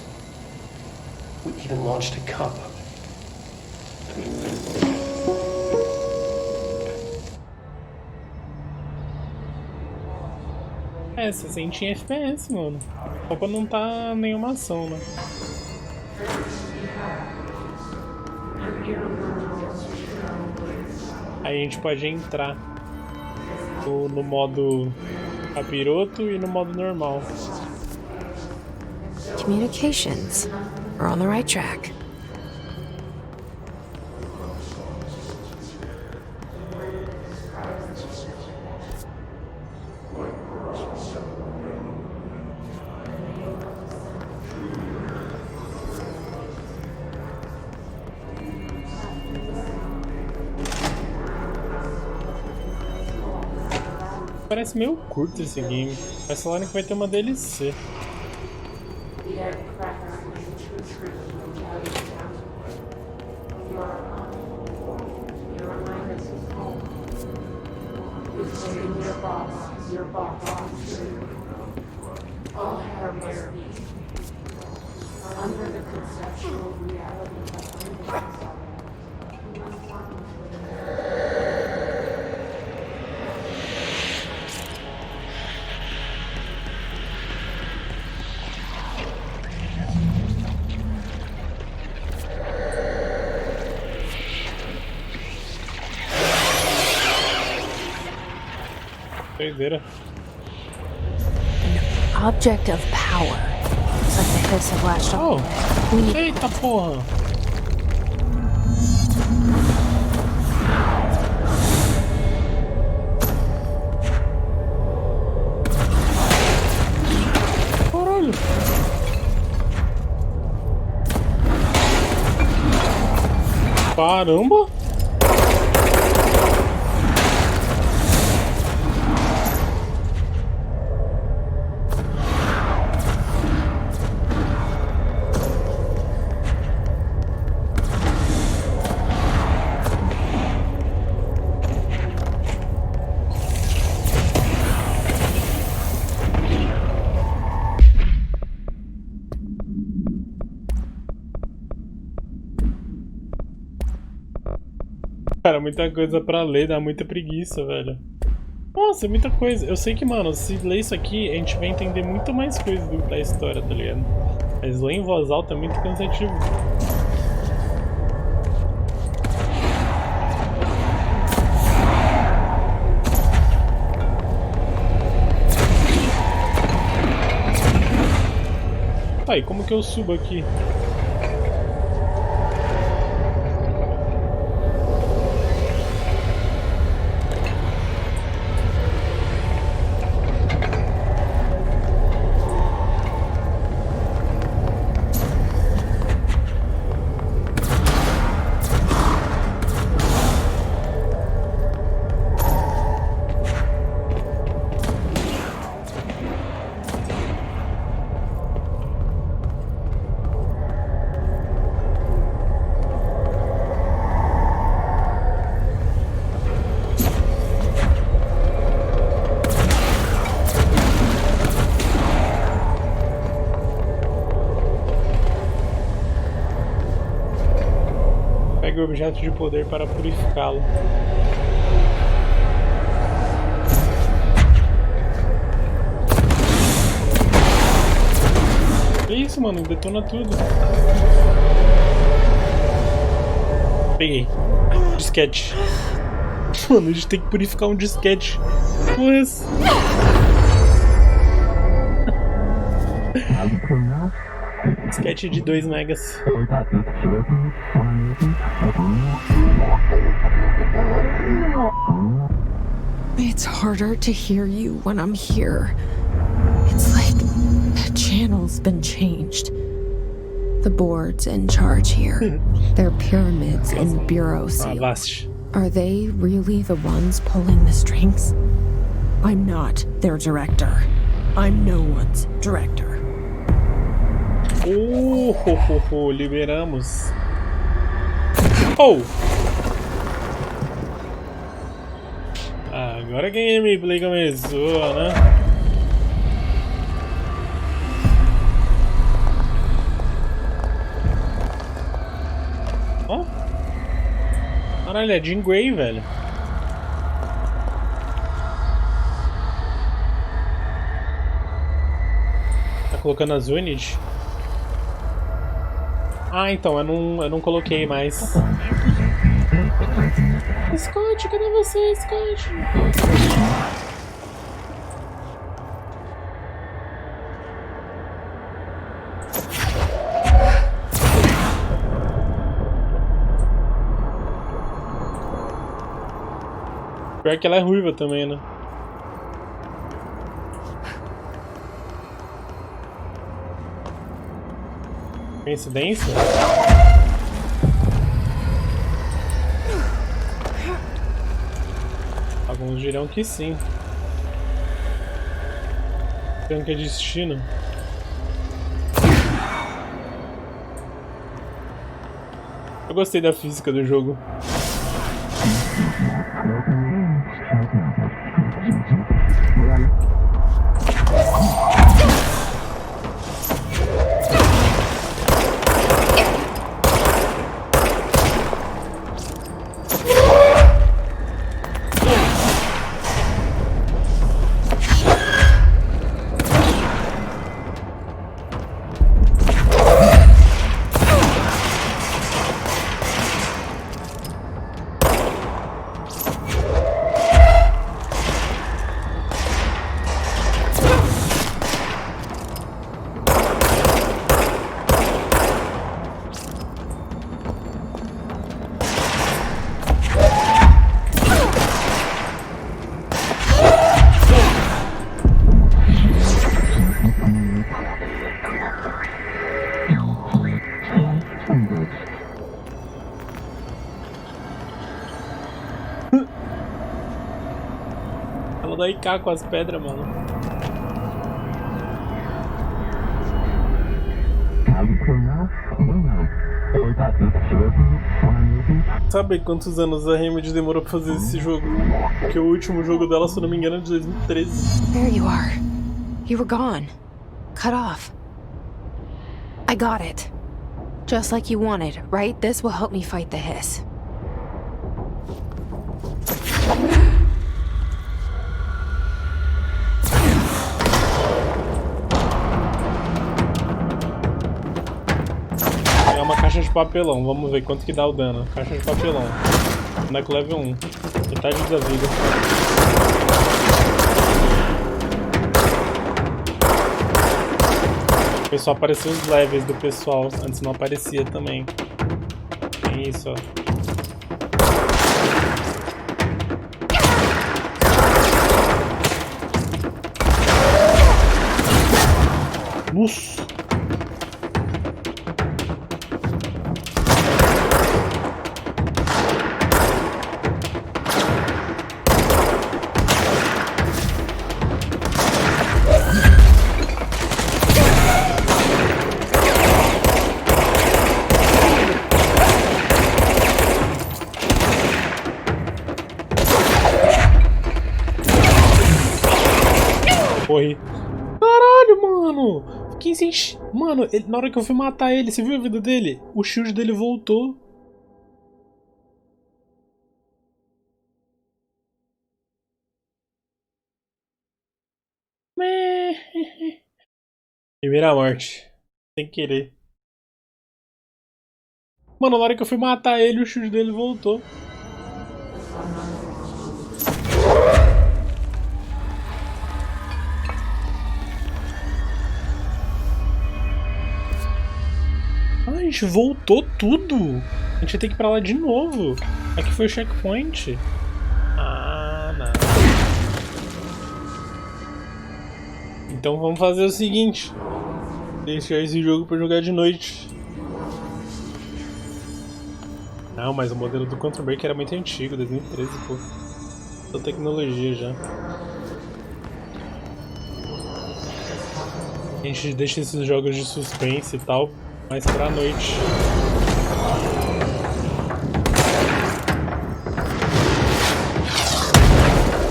we even launched a cup. É, 60 em FPS, mano. Só pra não tá nenhuma ação, né? Aí a gente pode entrar no modo capiroto e no modo normal. Communications. We're on the right track. Parece meio curto esse game. Mas falaram que vai ter uma DLC. Doideira. Object of power. Looks like the hiss have latched on. Oh! We need Eita porra! Caralho! Caramba! Cara, muita coisa pra ler, dá muita preguiça, velho. Nossa, é muita coisa. Eu sei que, mano, se ler isso aqui, a gente vai entender muito mais coisas da história, tá ligado? Mas ler em voz alta é muito cansativo. Tá, e como que eu subo aqui? Pegue o objeto de poder para purificá-lo. Que isso? isso, mano? Detona tudo. Peguei. Disquete. Mano, a gente tem que purificar um disquete. Porra, essa? Disquete de 2 megas. It's harder to hear you when I'm here. It's like the channel's been changed. The board's in charge here. They're pyramids in bureau seal. Avast. Are they really the ones pulling the strings? I'm not their director. I'm no one's director. Liberamos. Oh! Agora que a gameplay começou, né? Ó! Oh. Caralho, é Jean Grey, velho. Tá colocando as units? Ah, então, eu não coloquei mais. Scott, cadê você, Scott? Pior que ela é ruiva também, né? Coincidência? Alguns dirão que sim. Pensando que é destino. Eu gostei da física do jogo. Ela dá IK com as pedras, mano. Sabe quantos anos a Remedy demorou pra fazer esse jogo? Porque o último jogo dela, se eu não me engano, é de 2013. There you are. You were gone. Cut off. I got it. Just like you wanted, right? This will help me fight the hiss. É uma caixa de papelão, vamos ver quanto que dá o dano. Caixa de papelão. Boneco level 1. Metade da vida. Só apareceu os levels do pessoal, antes não aparecia também. Tem isso, ó. Nossa! Corri. Caralho, mano! Fiquei sem... Mano, na hora que eu fui matar ele, você viu a vida dele? O shield dele voltou. Primeira morte. Sem querer. Mano, na hora que eu fui matar ele, o shield dele voltou. Ah, a gente voltou tudo. A gente ia ter que ir pra lá de novo. Aqui foi o checkpoint. Ah, não. Então vamos fazer o seguinte. Deixar esse jogo pra jogar de noite. Não, mas o modelo do Counter Break era muito antigo, 2013, pô. Toda tecnologia já. A gente deixa esses jogos de suspense e tal mais pra noite.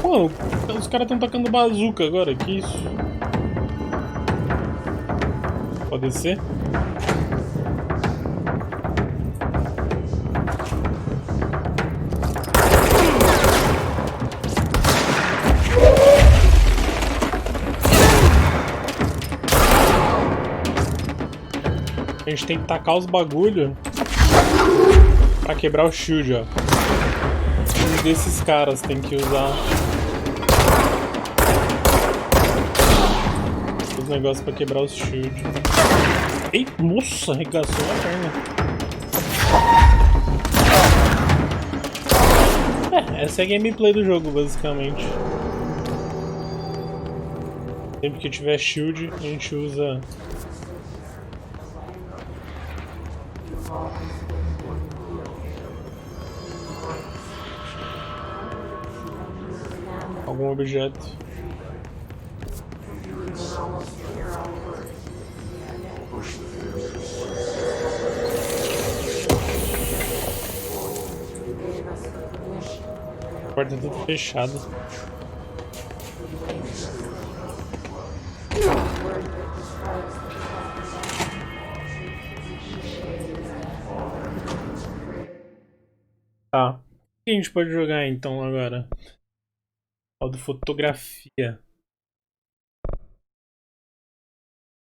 Pô, os caras estão tacando bazuca agora, que isso? Pode ser? A gente tem que tacar os bagulho pra quebrar o shield, ó. Um desses caras tem que usar os negócios pra quebrar os shield. Ei, nossa, arregaçou a perna. Essa é a gameplay do jogo, basicamente. Sempre que tiver shield, a gente usa algum objeto. A porta é tudo fechada. Tá. O que a gente pode jogar então agora? Modo fotografia.